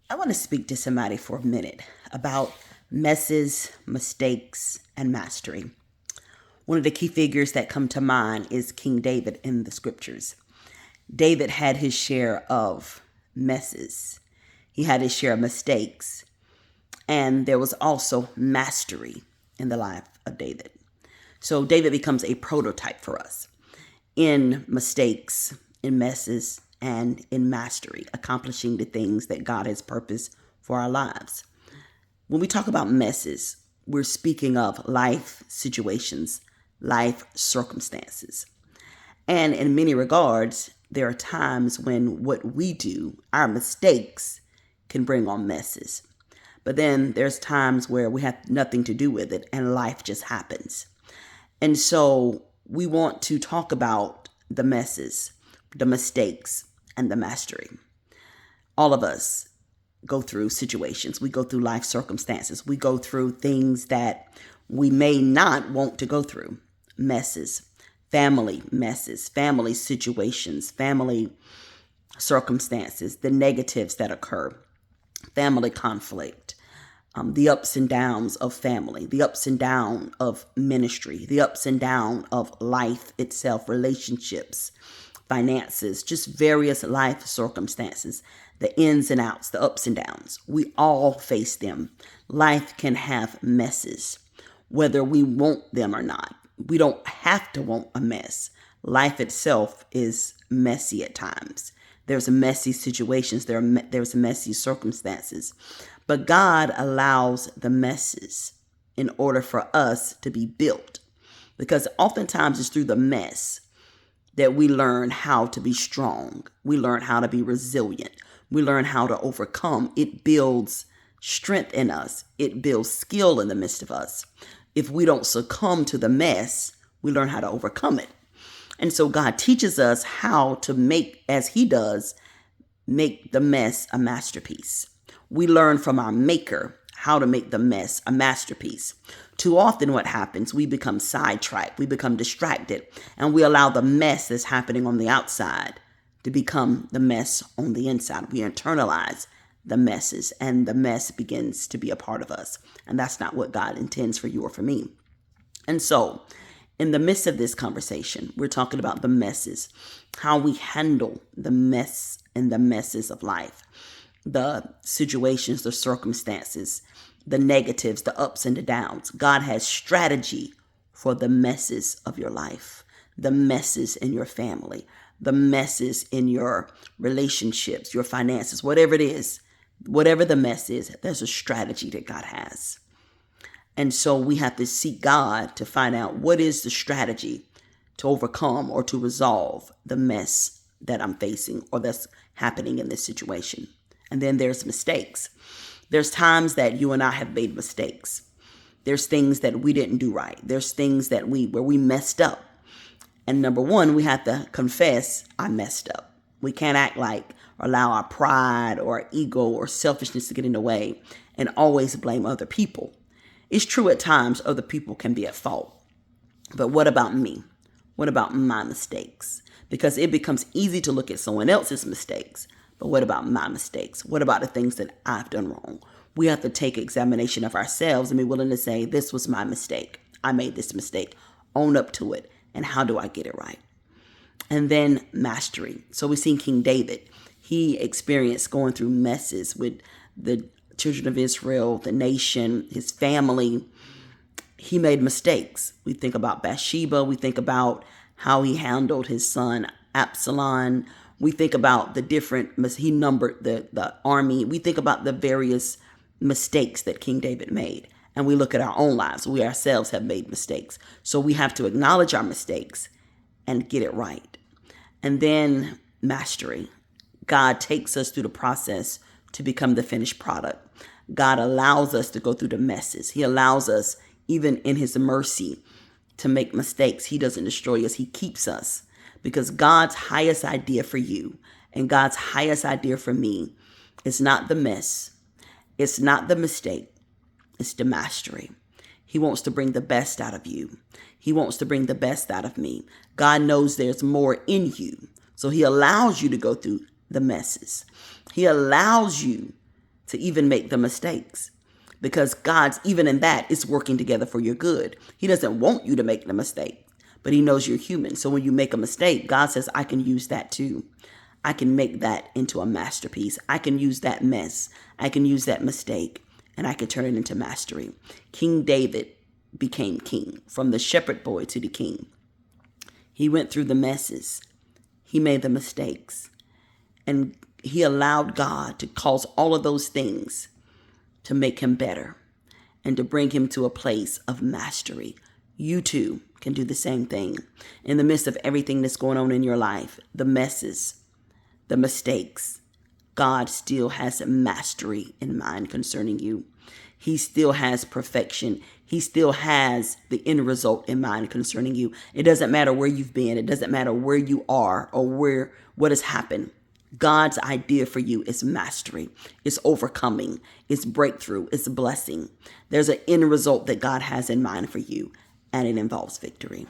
I want to speak to somebody for a minute about messes, mistakes, and mastery. One of the key figures that come to mind is King David in the scriptures. David had his share of messes, he had his share of mistakes, and there was also mastery in the life of David. So David becomes a prototype for us in mistakes, in messes, and in mastery, accomplishing the things that God has purposed for our lives. When we talk about messes, we're speaking of life situations, life circumstances. And in many regards, there are times when what we do, our mistakes, can bring on messes. But then there's times where we have nothing to do with it and life just happens. And so we want to talk about the messes, the mistakes, and the mastery. All of us go through situations. We go through life circumstances. We go through things that we may not want to go through. Messes, family situations, family circumstances, the negatives that occur, family conflict, the ups and downs of family, the ups and downs of ministry, the ups and downs of life itself, relationships, finances, just various life circumstances, the ins and outs, the ups and downs. We all face them. Life can have messes, whether we want them or not. We don't have to want a mess. Life itself is messy at times. There's messy situations, there's messy circumstances. But God allows the messes in order for us to be built. Because oftentimes it's through the mess that we learn how to be strong. We learn how to be resilient. We learn how to overcome. It builds strength in us. It builds skill in the midst of us. If we don't succumb to the mess, we learn how to overcome it. And so God teaches us how to make, as He does, make the mess a masterpiece. We learn from our Maker how to make the mess a masterpiece. Too often what happens, we become sidetracked, we become distracted, and we allow the mess that's happening on the outside to become the mess on the inside. We internalize the messes, and the mess begins to be a part of us. And that's not what God intends for you or for me. And so, in the midst of this conversation, we're talking about the messes, how we handle the mess and the messes of life, the situations, the circumstances, the negatives, the ups and the downs. God has strategy for the messes of your life, the messes in your family, the messes in your relationships, your finances, whatever it is, whatever the mess is, there's a strategy that God has. And so we have to seek God to find out what is the strategy to overcome or to resolve the mess that I'm facing or that's happening in this situation. And then there's mistakes. There's times that you and I have made mistakes. There's things that we didn't do right. There's things that where we messed up. And number one, we have to confess, I messed up. We can't act like or allow our pride or our ego or selfishness to get in the way and always blame other people. It's true at times other people can be at fault. But what about me? What about my mistakes? Because it becomes easy to look at someone else's mistakes. But what about my mistakes? What about the things that I've done wrong? We have to take examination of ourselves and be willing to say, this was my mistake. I made this mistake. Own up to it. And how do I get it right? And then mastery. So we've seen King David. He experienced going through messes with the children of Israel, the nation, his family. He made mistakes. We think about Bathsheba. We think about how he handled his son Absalom. We think about the different, he numbered the army. We think about the various mistakes that King David made. And we look at our own lives. We ourselves have made mistakes. So we have to acknowledge our mistakes and get it right. And then mastery. God takes us through the process to become the finished product. God allows us to go through the messes. He allows us, even in His mercy, to make mistakes. He doesn't destroy us. He keeps us. Because God's highest idea for you and God's highest idea for me is not the mess. It's not the mistake. It's the mastery. He wants to bring the best out of you. He wants to bring the best out of me. God knows there's more in you. So He allows you to go through the messes. He allows you to even make the mistakes, because God's, even in that, is working together for your good. He doesn't want you to make the mistake, but he knows you're human. So when you make a mistake, God says, I can use that too. I can make that into a masterpiece. I can use that mess. I can use that mistake, and I can turn it into mastery. King David became king, from the shepherd boy to the king. He went through the messes. He made the mistakes. And he allowed God to cause all of those things to make him better and to bring him to a place of mastery. You too can do the same thing. In the midst of everything that's going on in your life, the messes, the mistakes, God still has mastery in mind concerning you. He still has perfection. He still has the end result in mind concerning you. It doesn't matter where you've been. It doesn't matter where you are or what has happened. God's idea for you is mastery. It's overcoming. It's breakthrough. It's blessing. There's an end result that God has in mind for you, and it involves victory.